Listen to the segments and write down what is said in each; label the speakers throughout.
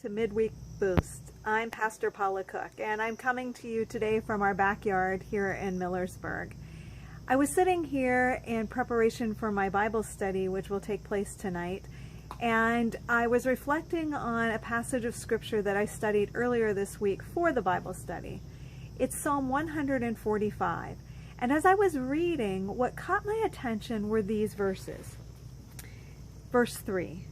Speaker 1: To Midweek Boost. I'm Pastor Paula Cook, and I'm coming to you today from our backyard here in Millersburg. I was sitting here in preparation for my Bible study, which will take place tonight, and I was reflecting on a passage of scripture that I studied earlier this week for the Bible study. It's Psalm 145, and as I was reading, what caught my attention were these verses. Verse 3.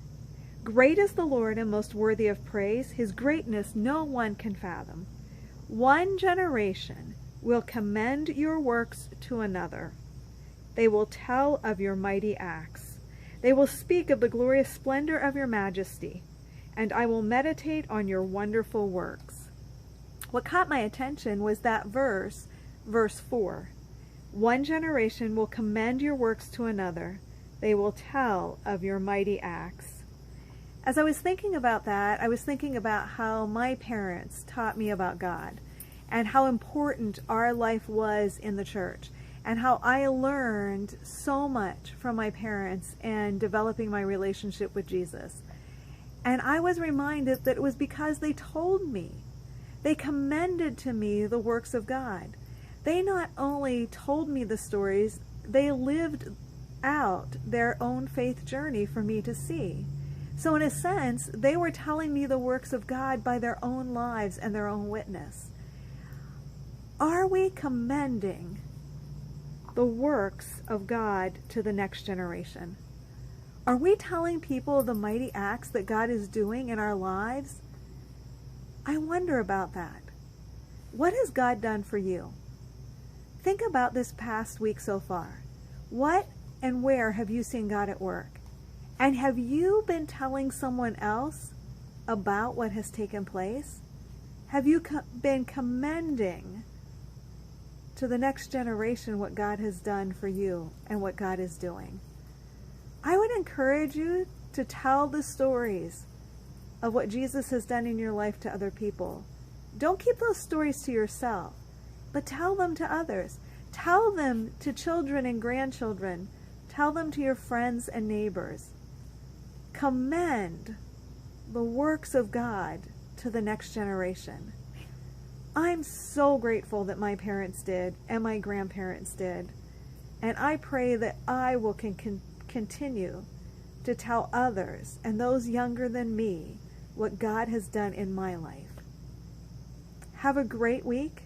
Speaker 1: Great is the Lord and most worthy of praise. His greatness no one can fathom. One generation will commend your works to another. They will tell of your mighty acts. They will speak of the glorious splendor of your majesty, and I will meditate on your wonderful works. What caught my attention was that verse 4. One generation will commend your works to another. They will tell of your mighty acts. As I was thinking about that, I was thinking about how my parents taught me about God and how important our life was in the church and how I learned so much from my parents and developing my relationship with Jesus. And I was reminded that it was because they told me, they commended to me the works of God. They not only told me the stories, they lived out their own faith journey for me to see. So in a sense, they were telling me the works of God by their own lives and their own witness. Are we commending the works of God to the next generation? Are we telling people the mighty acts that God is doing in our lives? I wonder about that. What has God done for you? Think about this past week so far. What and where have you seen God at work? And have you been telling someone else about what has taken place? Have you been commending to the next generation what God has done for you and what God is doing? I would encourage you to tell the stories of what Jesus has done in your life to other people. Don't keep those stories to yourself, but tell them to others. Tell them to children and grandchildren. Tell them to your friends and neighbors. Commend the works of God to the next generation. I'm so grateful that my parents did and my grandparents did. And I pray that I will continue to tell others and those younger than me what God has done in my life. Have a great week,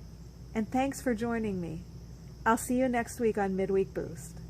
Speaker 1: and thanks for joining me. I'll see you next week on Midweek Boost.